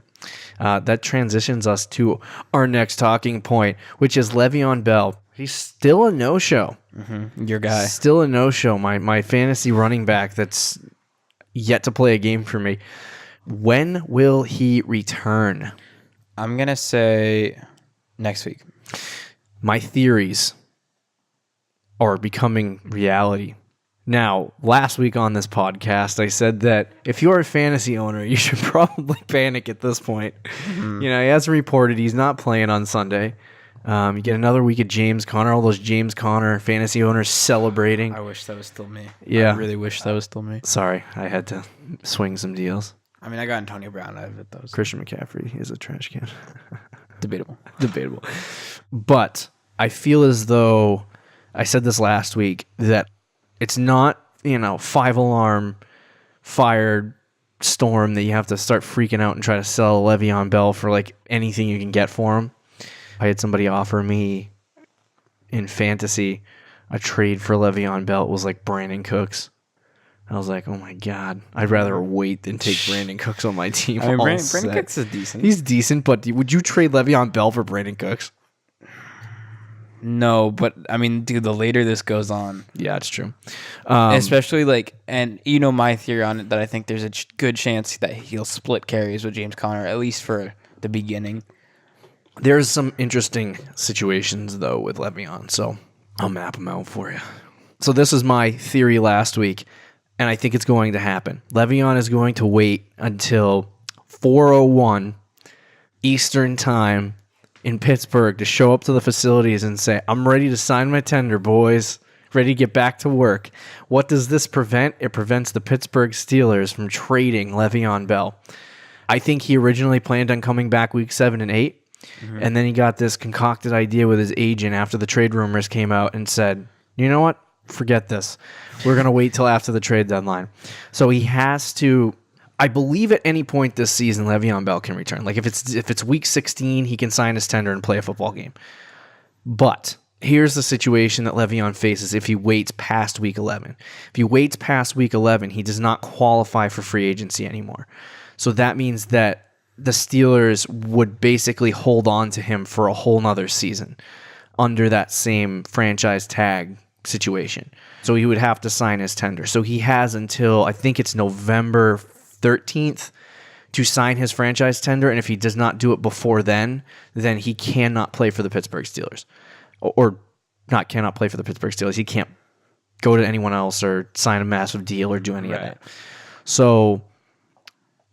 That transitions us to our next talking point, which is Le'Veon Bell. He's still a no-show. Mm-hmm. Your guy. Still a no-show. My fantasy running back that's yet to play a game for me. When will he return? I'm going to say next week. My theories are becoming reality. Now, last week on this podcast, I said that if you're a fantasy owner, you should probably panic at this point. Mm-hmm. He hasn't reported he's not playing on Sunday. You get another week of James Conner, all those James Conner fantasy owners celebrating. I wish that was still me. Yeah. I really wish that was still me. Sorry, I had to swing some deals. I mean, I got Antonio Brown out of it, though. So. Christian McCaffrey is a trash can. Debatable. But I feel as though, I said this last week, that it's not, 5-alarm fire storm that you have to start freaking out and try to sell Le'Veon Bell for like anything you can get for him. I had somebody offer me in fantasy a trade for Le'Veon Bell. It was like Brandon Cooks. I was like, oh my God, I'd rather wait than take Brandon Cooks on my team. I mean, Brandon Cooks is decent. He's decent, but would you trade Le'Veon Bell for Brandon Cooks? No, but I mean, dude, the later this goes on. Yeah, it's true. Especially and my theory on it, that I think there's a good chance that he'll split carries with James Conner, at least for the beginning. There's some interesting situations, though, with Le'Veon, so I'll map them out for you. So this is my theory last week, and I think it's going to happen. Le'Veon is going to wait until 4:01 Eastern Time in Pittsburgh to show up to the facilities and say, I'm ready to sign my tender, boys. Ready to get back to work. What does this prevent? It prevents the Pittsburgh Steelers from trading Le'Veon Bell. I think he originally planned on coming back week 7 and 8, and then he got this concocted idea with his agent after the trade rumors came out and said, you know what? Forget this. We're going to wait till after the trade deadline. So he has to... I believe at any point this season, Le'Veon Bell can return. Like if it's week 16, he can sign his tender and play a football game. But here's the situation that Le'Veon faces if he waits past week 11. If he waits past week 11, he does not qualify for free agency anymore. So that means that the Steelers would basically hold on to him for a whole nother season under that same franchise tag situation. So he would have to sign his tender. So he has until, I think it's November 13th to sign his franchise tender. And if he does not do it before then he cannot play for the Pittsburgh Steelers. Or not cannot play for the Pittsburgh Steelers. He can't go to anyone else or sign a massive deal or do any of that. So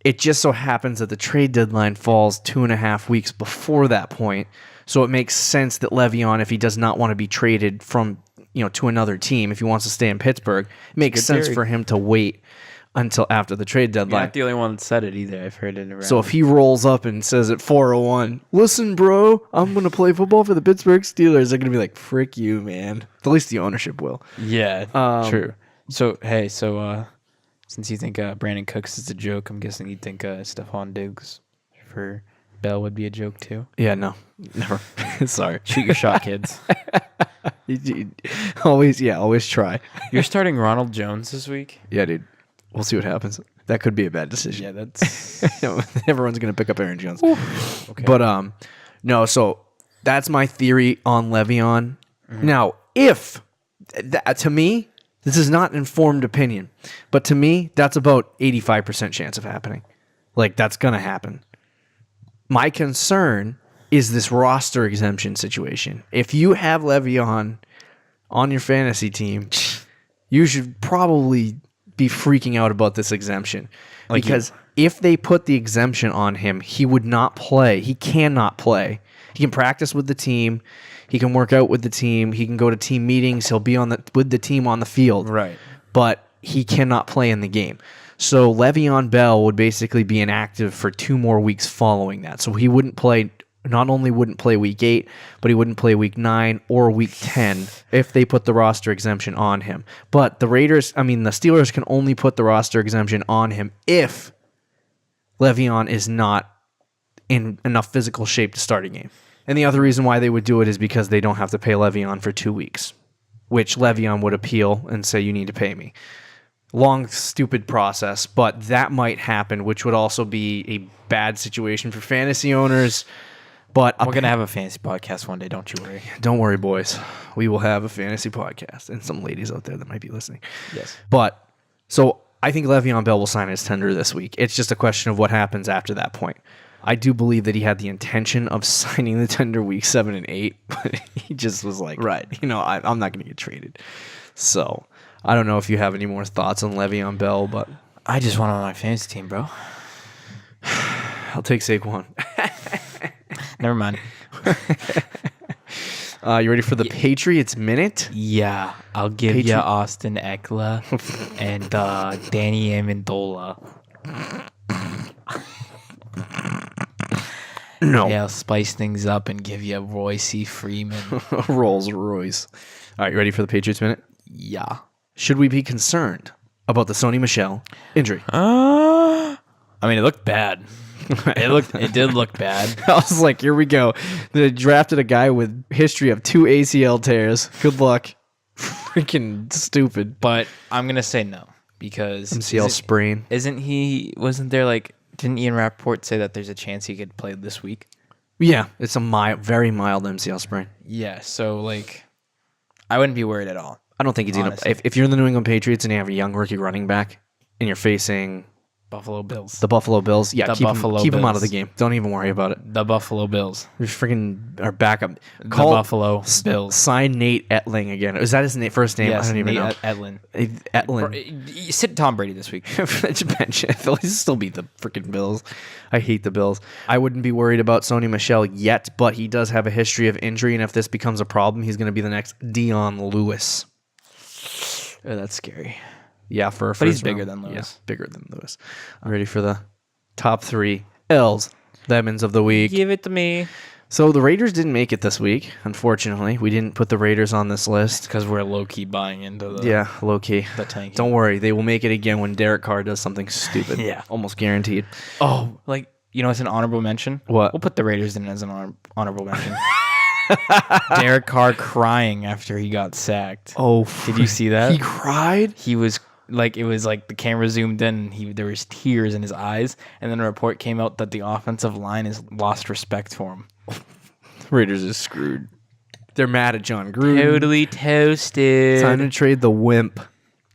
it just so happens that the trade deadline falls 2.5 weeks before that point. So it makes sense that Le'Veon, if he does not want to be traded from, to another team, if he wants to stay in Pittsburgh, it makes sense for him to wait until after the trade deadline. You're not the only one that said it either. I've heard it around. So if he rolls up and says at 4:01, listen, bro, I'm going to play football for the Pittsburgh Steelers, they're going to be like, frick you, man. At least the ownership will. Yeah, true. So, since you think Brandon Cooks is a joke, I'm guessing you think Stephon Diggs for Bell would be a joke too? Yeah, no. Never. Sorry. Shoot your shot, kids. Always try. You're starting Ronald Jones this week? Yeah, dude. We'll see what happens. That could be a bad decision. Yeah, that's... Everyone's going to pick up Aaron Jones. Okay. But, no, so that's my theory on Le'Veon. Mm-hmm. Now, to me, this is not informed opinion, but to me, that's about 85% chance of happening. Like, that's going to happen. My concern is this roster exemption situation. If you have Le'Veon on your fantasy team, you should probably be freaking out about this exemption. Because if they put the exemption on him, he would not play. He cannot play. He can practice with the team. He can work out with the team. He can go to team meetings. He'll be with the team on the field. Right. But he cannot play in the game. So Le'Veon Bell would basically be inactive for 2 more weeks following that. So he wouldn't play, not only wouldn't play week 8, but he wouldn't play week 9 or week 10 if they put the roster exemption on him. But the Steelers can only put the roster exemption on him if Le'Veon is not in enough physical shape to start a game. And the other reason why they would do it is because they don't have to pay Le'Veon for 2 weeks, which Le'Veon would appeal and say, you need to pay me. Long, stupid process, but that might happen, which would also be a bad situation for fantasy owners. But we're going to have a fantasy podcast one day, don't you worry. Don't worry, boys. We will have a fantasy podcast, and some ladies out there that might be listening. Yes. But, so I think Le'Veon Bell will sign his tender this week. It's just a question of what happens after that point. I do believe that he had the intention of signing the tender week 7 and 8, but he just was like, right, I'm not going to get traded. So I don't know if you have any more thoughts on Le'Veon Bell, but I just want him on my fantasy team, bro. I'll take Saquon. Never mind. You ready for the Patriots Minute? Yeah, I'll give you Austin Eckler and Danny Amendola. No. Yeah, I'll spice things up and give you Royce Freeman. Rolls Royce. All right, you ready for the Patriots Minute? Yeah. Should we be concerned about the Sony Michel injury? I mean, it looked bad. It did look bad. I was like, here we go. They drafted a guy with history of 2 ACL tears. Good luck. Freaking stupid. But I'm going to say no because MCL sprain. Didn't Ian Rappaport say that there's a chance he could play this week? Yeah, it's a very mild MCL sprain. Yeah, so I wouldn't be worried at all. I don't think he's going to. If you're the New England Patriots and you have a young rookie running back and you're facing Buffalo Bills. The Buffalo Bills. Yeah, keep him out of the game. Don't even worry about it. The Buffalo Bills. They're freaking our backup. Buffalo Bills. Sign Nate Etling again. Is that his first name? Yes, I don't even know. Etling. Sit Tom Brady this week. He'll still beat the freaking Bills. I hate the Bills. I wouldn't be worried about Sony Michel yet, but he does have a history of injury, and if this becomes a problem, he's going to be the next Dion Lewis. Oh, that's scary. Yeah, but he's bigger than Lewis. Yeah, bigger than Lewis. I'm ready for the top 3 L's, Lemons of the week. Give it to me. So the Raiders didn't make it this week, unfortunately. We didn't put the Raiders on this list. Because we're low-key buying into the... Yeah, low-key. The tank. Don't worry. They will make it again when Derek Carr does something stupid. Yeah. Almost guaranteed. Oh, it's an honorable mention? What? We'll put the Raiders in as an honorable mention. Derek Carr crying after he got sacked. Oh, did you see that? He cried? He was like, it was like the camera zoomed in and there was tears in his eyes, and then a report came out that the offensive line has lost respect for him. Raiders is screwed. They're mad at John Gruden. Totally toasted. Time to trade the wimp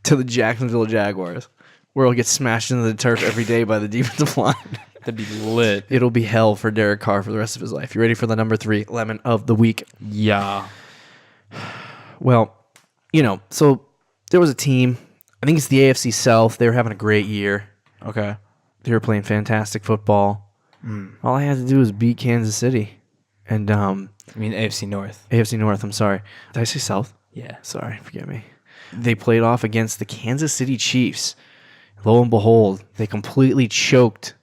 to the Jacksonville Jaguars, where he'll get smashed into the turf every day by the defensive line. That'd be lit. It'll be hell for Derek Carr for the rest of his life. You ready for the number 3 lemon of the week? Yeah. Well, so there was a team. I think it's the AFC South. They were having a great year. Okay. They were playing fantastic football. All I had to do was beat Kansas City. And I mean AFC North. AFC North, I'm sorry. Did I say South? Yeah. Sorry, forgive me. They played off against the Kansas City Chiefs. Lo and behold, they completely choked.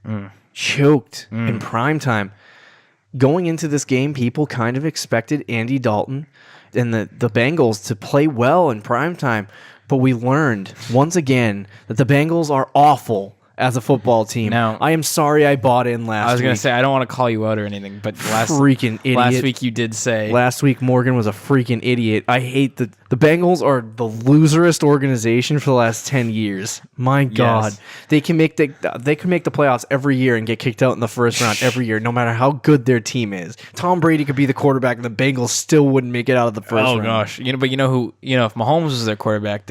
In prime time. Going into this game, people kind of expected Andy Dalton and the Bengals to play well in prime time. But we learned once again that the Bengals are awful as a football team. Now, I am sorry I bought in last week. I was going to say, I don't want to call you out or anything, but last week you did say. Last week Morgan was a freaking idiot. I hate the Bengals are the loserest organization for the last 10 years. My God. Yes. They can make the playoffs every year and get kicked out in the first round every year, no matter how good their team is. Tom Brady could be the quarterback and the Bengals still wouldn't make it out of the first round. Oh gosh. But if Mahomes was their quarterback,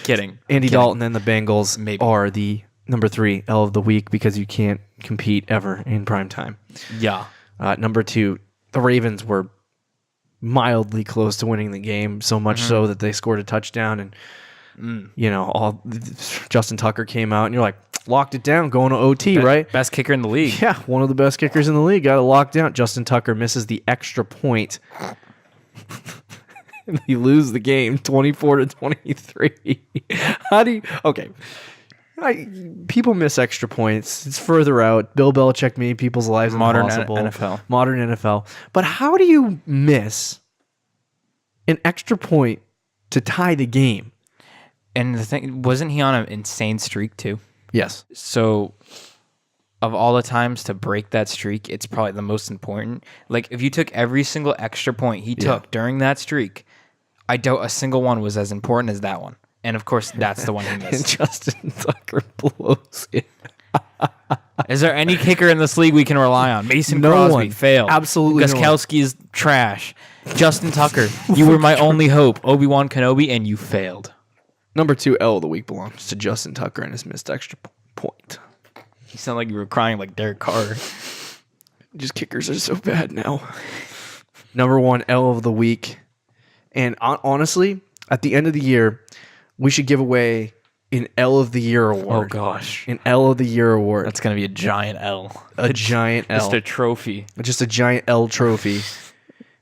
Kidding. Dalton and the Bengals are the number 3 L of the week because you can't compete ever in prime time. Yeah. Number 2, the Ravens were mildly close to winning the game, so much so that they scored a touchdown, and Justin Tucker came out, and you're like, locked it down, going to OT, right? Best kicker in the league. Yeah, one of the best kickers in the league. Got it locked down. Justin Tucker misses the extra point. They lose the game 24-23. How do you... Okay. People miss extra points. It's further out. Bill Belichick made people's lives impossible. Modern NFL. But how do you miss an extra point to tie the game? And the thing, wasn't he on an insane streak too? Yes. So of all the times to break that streak, it's probably the most important. Like, if you took every single extra point he took during that streak, I doubt a single one was as important as that one. And of course, that's the one he missed. And Justin Tucker blows it. Is there any kicker in this league we can rely on? Mason Crosby failed. Absolutely. Gostkowski is trash. Justin Tucker, you were my only hope. Obi-Wan Kenobi, and you failed. Number 2 L of the week belongs to Justin Tucker and his missed extra point. You sound like you were crying like Derek Carr. Just kickers are so bad now. Number 1 L of the week. And honestly, at the end of the year, we should give away an L of the Year award. Oh, gosh. An L of the Year award. That's going to be a giant L. A giant L. Just a trophy. Just a giant L trophy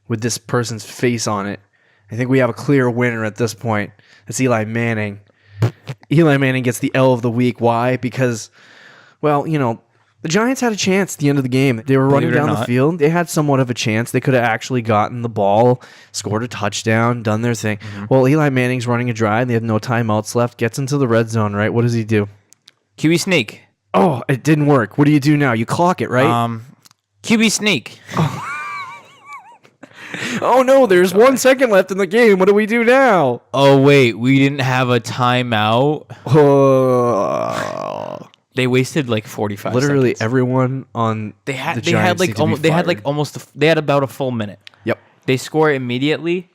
with this person's face on it. I think we have a clear winner at this point. It's Eli Manning. Eli Manning gets the L of the week. Why? Because, the Giants had a chance at the end of the game. They were running down the field. They had somewhat of a chance. They could have actually gotten the ball, scored a touchdown, done their thing. Well, Eli Manning's running a drive. They have no timeouts left. Gets into the red zone, right? What does he do? QB sneak. Oh, it didn't work. What do you do now? You clock it, right? QB sneak. Oh, no, there's 1 second left in the game. What do we do now? Oh, wait, we didn't have a timeout. They wasted like 45 Literally seconds. everyone on They had about a full minute. Yep. They score immediately.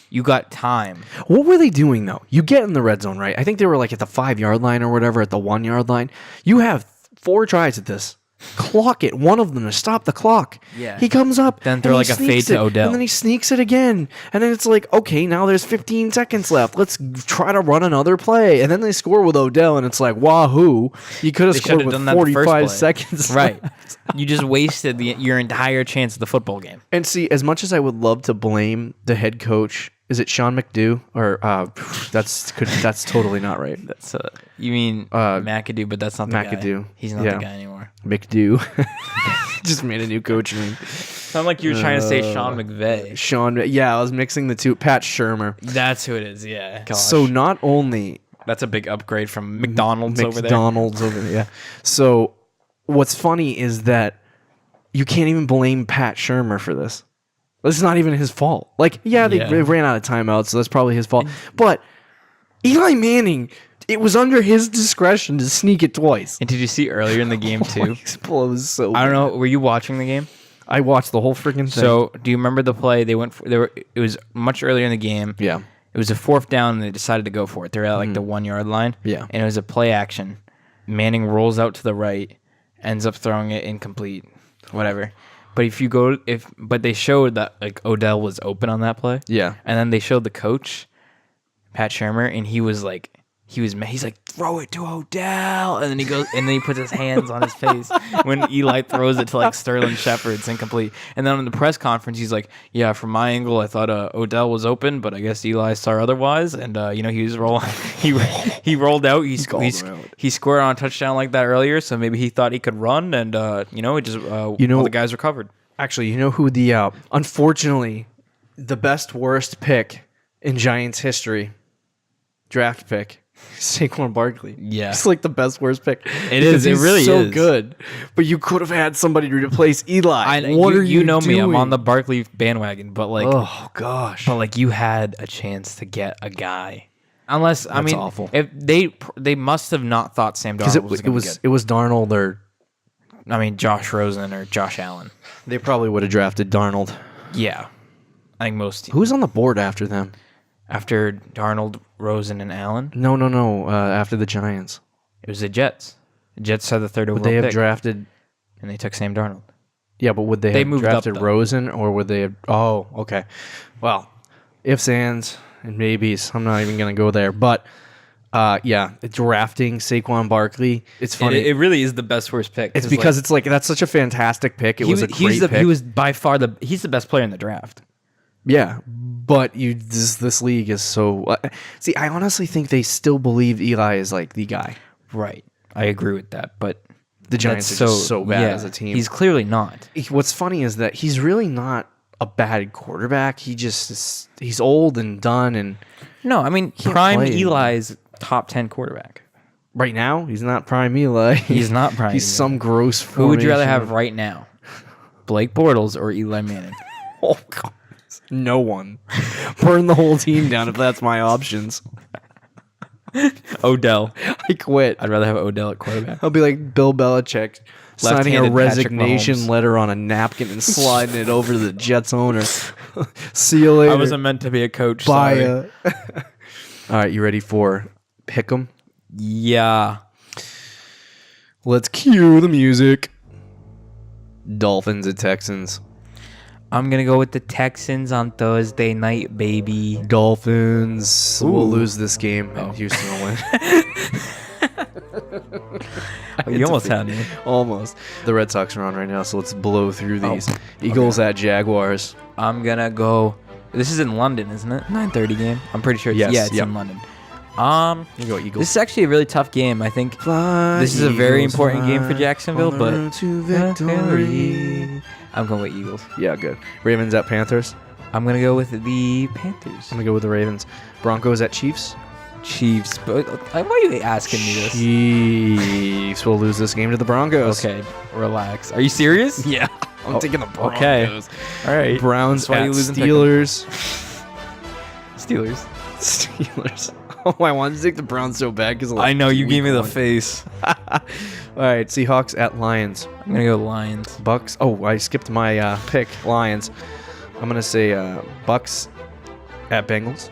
You got time. What were they doing though? You get in the red zone, right? I think they were like at the 5-yard line or whatever, at the 1-yard line. You have 4 tries at this. Clock it. One of them to stop the clock. Yeah. He comes up. Then throw like a fade to Odell. And then he sneaks it again. And then it's like, okay, now there's 15 seconds left. Let's try to run another play. And then they score with Odell, and it's like, wahoo. You could have scored with 45 seconds. Right. You just wasted your entire chance of the football game. And see, as much as I would love to blame the head coach, is it Sean McDew? Or that's totally not right. That's you mean McAdoo, but that's not the McAdoo. Guy. He's not the guy anymore. McDew. Just made a new coach name. Sound like you were trying to say Sean McVay. Yeah, I was mixing the two. Pat Shurmur. That's who it is, yeah. Gosh. So not only... That's a big upgrade from McDonald's over there. McDonald's over there, yeah. So what's funny is that you can't even blame Pat Shurmur for this. This is not even his fault. Like, they ran out of timeouts, so that's probably his fault. But Eli Manning, it was under his discretion to sneak it twice. And did you see earlier in the game too? It was so I don't know. Were you watching the game? I watched the whole freaking thing. So, do you remember the play? It was much earlier in the game. Yeah. It was a 4th down, and they decided to go for it. They're at like the 1 yard line. Yeah. And it was a play action. Manning rolls out to the right, ends up throwing it incomplete, whatever. But but they showed that like Odell was open on that play. Yeah. And then they showed the coach, Pat Shurmur, and he's like, throw it to Odell, and then he puts his hands on his face when Eli throws it to like Sterling Shepard. It's incomplete. And then in the press conference, he's like, "Yeah, from my angle, I thought Odell was open, but I guess Eli saw otherwise." And he was rolling. He rolled out. He scored on a touchdown like that earlier, so maybe he thought he could run, and all the guys were covered. Actually, you know who the unfortunately the best worst pick in Giants history, draft pick. Saquon Barkley. Yeah. It's like the best worst pick. It is. It really so is. good. But you could have had somebody to replace Eli. What are you know doing? me. I'm on the Barkley bandwagon, but like, oh gosh. But like, you had a chance to get a guy. Unless That's awful. If they must have not thought Sam Darnold was going to be good. It was Darnold or Josh Rosen or Josh Allen. They probably would have drafted Darnold. Yeah. I think most teams. Who's on the board after them? After Darnold, Rosen, and Allen? No. After the Giants. It was the Jets. The Jets had the 3rd overall Would they have pick, drafted... and they took Sam Darnold. Yeah, but would they have moved drafted up, though. Rosen, or would they have... Oh, okay. Well, ifs, ands, and maybes. I'm not even going to go there. But, drafting Saquon Barkley, it's funny. It really is the best worst pick. It's because it's like, that's such a fantastic pick. It was a great pick. He was by far he's the best player in the draft. Yeah, but this league is so... see, I honestly think they still believe Eli is like the guy. Right. I agree with that, but the Giants are just so bad as a team. He's clearly not. What's funny is that he's really not a bad quarterback. He just is, he's old and done, and no, prime Eli's top 10 quarterback. Right now, he's not prime Eli. He's not prime. He's Eli. Some gross. Who would you rather have right now, Blake Bortles or Eli Manning? Oh God. No one. Burn the whole team down if that's my options. Odell. I quit. I'd rather have Odell at quarterback. I'll be like Bill Belichick, signing a Left-handed resignation letter on a napkin and sliding it over to the Jets owner. See you later. I wasn't meant to be a coach. Bye. Sorry. All right, you ready for Pick'em? Yeah. Let's cue the music. Dolphins at Texans. I'm going to go with the Texans on Thursday night, baby. Dolphins will lose this game, Oh. and Houston will win. You almost had me. Almost. The Red Sox are on right now, so let's blow through these. Oh, Eagles at Jaguars. I'm going to go... This is in London, isn't it? 9:30 game. I'm pretty sure it's in London. You go Eagles. This is actually a really tough game. I think Fly, this is a very Eagles, important game for fly Jacksonville, on the but road to victory. I'm going with Eagles. Yeah, good. Ravens at Panthers. I'm going to go with the Panthers. I'm gonna go with the Ravens. Broncos at Chiefs. Chiefs. But why are you asking me this? Chiefs will lose this game to the Broncos. Okay, relax. Are you serious? Yeah, I'm taking the Broncos. Okay. All right. Browns That's why at you losing Steelers. Steelers. Steelers. Oh, I wanted to take the Browns so bad because I know you gave me the face. All right, Seahawks at Lions. I'm gonna go Lions. Bucks. Oh, I skipped my pick. Lions. I'm gonna say Bucks at Bengals.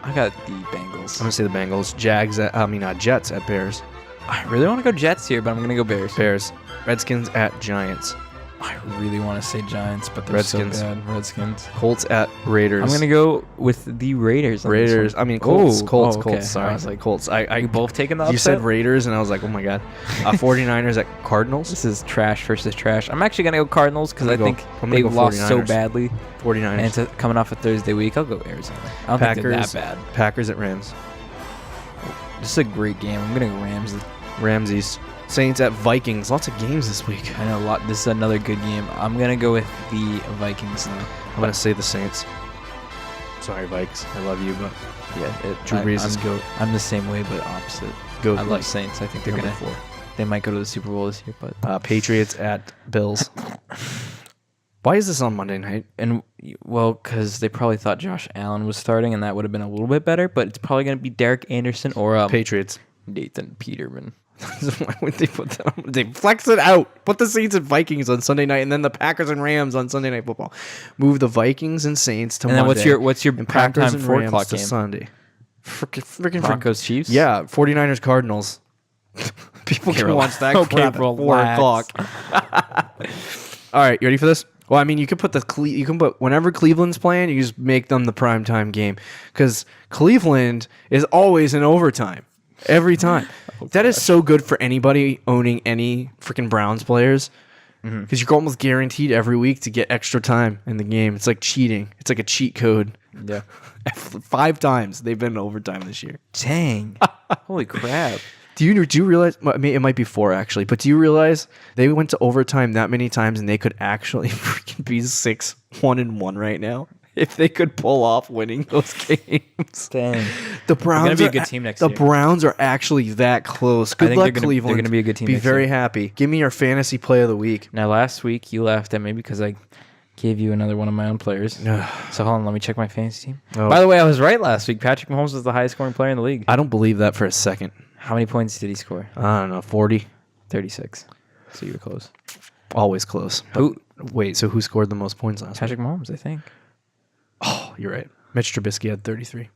I got the Bengals. I'm gonna say the Bengals. Jets at Bears. I really want to go Jets here, but I'm gonna go Bears. Bears. Redskins at Giants. I really want to say Giants, but they're Redskins. so bad. Redskins. Colts at Raiders. I'm gonna go with the Raiders. on this Raiders. one. I mean Colts. Oh, Colts. oh, Colts. okay. Sorry, I was like, Colts. Are you both taking the upset? You said Raiders, and I was like, oh my god. 49ers at Cardinals. This is trash versus trash. I'm actually gonna go Cardinals because I think I'm gonna they go lost so 49ers. badly, 49ers. and it's coming off a Thursday week. I'll go Arizona. I don't think they're that bad. Packers at Rams. This is a great game. I'm gonna go Rams. Ramses. Saints at Vikings. Lots of games this week. I know a lot. This is another good game. I'm gonna go with the Vikings. I'm gonna say the Saints. Sorry, Vikes. I love you, but Yeah, Drew Brees is GOAT. I'm the same way, but opposite. GOAT. I love Saints. I think they're Number gonna. 4. They might go to the Super Bowl this year, but Patriots at Bills. Why is this on Monday night? And, well, because they probably thought Josh Allen was starting, and that would have been a little bit better, but it's probably going to be Derek Anderson or Patriots. Nathan Peterman. Why would they put that on? They flex it out. Put the Saints and Vikings on Sunday night, and then the Packers and Rams on Sunday Night Football. Move the Vikings and Saints to And then Monday. what's your and primetime Packers and 4 Rams o'clock to game? Sunday. Freaking Broncos Chiefs? Yeah, 49ers Cardinals. People can watch that crap at 4 o'clock. All right, you ready for this? Well, I mean, you could put whenever Cleveland's playing, you just make them the primetime game because Cleveland is always in overtime every time. That is so good for anybody owning any freaking Browns players because you're almost guaranteed every week to get extra time in the game. It's like cheating. It's like a cheat code. Yeah. 5 times they've been in overtime this year. Dang. Holy crap. Do you realize? I mean, it might be 4 actually, but do you realize they went to overtime that many times and they could actually freaking be 6-1-1 right now if they could pull off winning those games? Dang. The Browns They're gonna be a good team next year. The Browns are actually that close. Good think luck, they're gonna- Cleveland. they're gonna be a good team Be next very year. happy. Give me your fantasy play of the week. Now, last week you laughed at me because I gave you another one of my own players. So hold on, let me check my fantasy team. Oh. By the way, I was right last week. Patrick Mahomes was the highest scoring player in the league. I don't believe that for a second. How many points did he score? I don't know, 40. 36. So you were close. Always close. Who? Wait, so who scored the most points last week? Patrick Mahomes, I think. Oh, you're right. Mitch Trubisky had 33.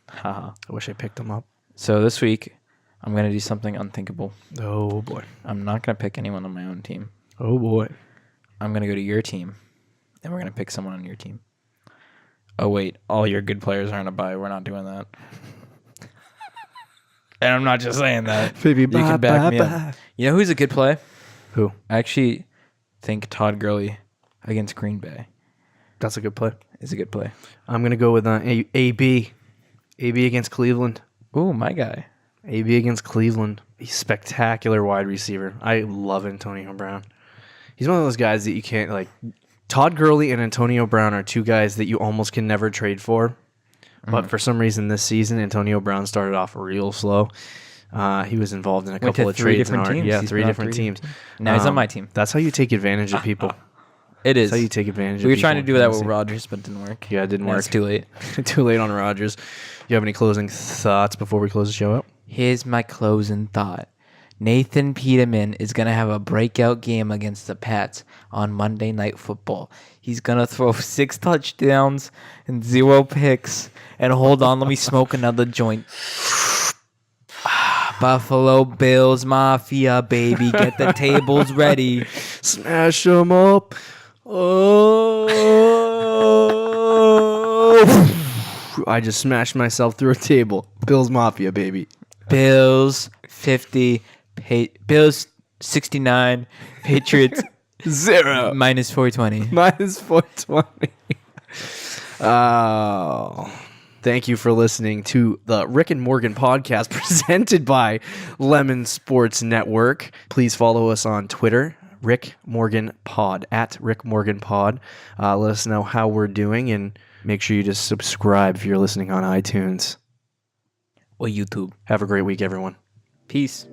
Haha. I wish I picked him up. So this week, I'm going to do something unthinkable. Oh, boy. I'm not going to pick anyone on my own team. Oh, boy. I'm going to go to your team, and we're going to pick someone on your team. Oh, wait. All your good players are on a bye. We're not doing that. And I'm not just saying that. Baby, You can back me up. You know who's a good play? Who? I actually think Todd Gurley against Green Bay That's a good play. is a good play. I'm going to go with AB. AB against Cleveland. Ooh, my guy. AB against Cleveland. He's a spectacular wide receiver. I love Antonio Brown. He's one of those guys that you can't, like, Todd Gurley and Antonio Brown are 2 guys that you almost can never trade for. But for some reason this season, Antonio Brown started off real slow. He was involved in a couple of trades. Yeah, He's 3 been on different teams. Now he's on my team. That's how you take advantage of people. It is. That's how you take advantage of We were people trying to in do that with fantasy. Rodgers, but it didn't work. Yeah, it didn't Now work. It's too late. Too late on Rodgers. You have any closing thoughts before we close the show out? Here's my closing thought. Nathan Peterman is going to have a breakout game against the Pats on Monday Night Football. He's going to throw 6 touchdowns and 0 picks. And hold on, let me smoke another joint. Buffalo Bills Mafia, baby. Get the tables ready. Smash them up. Oh. I just smashed myself through a table. Bills Mafia, baby. Bills 50, Bills 69, Patriots 0. minus 420. Minus 420. Oh. Thank you for listening to the Rick and Morgan podcast presented by Lemon Sports Network. Please follow us on Twitter, Rick Morgan Pod, at Rick Morgan Pod. Let us know how we're doing and make sure you just subscribe if you're listening on iTunes. Or YouTube. Have a great week, everyone. Peace.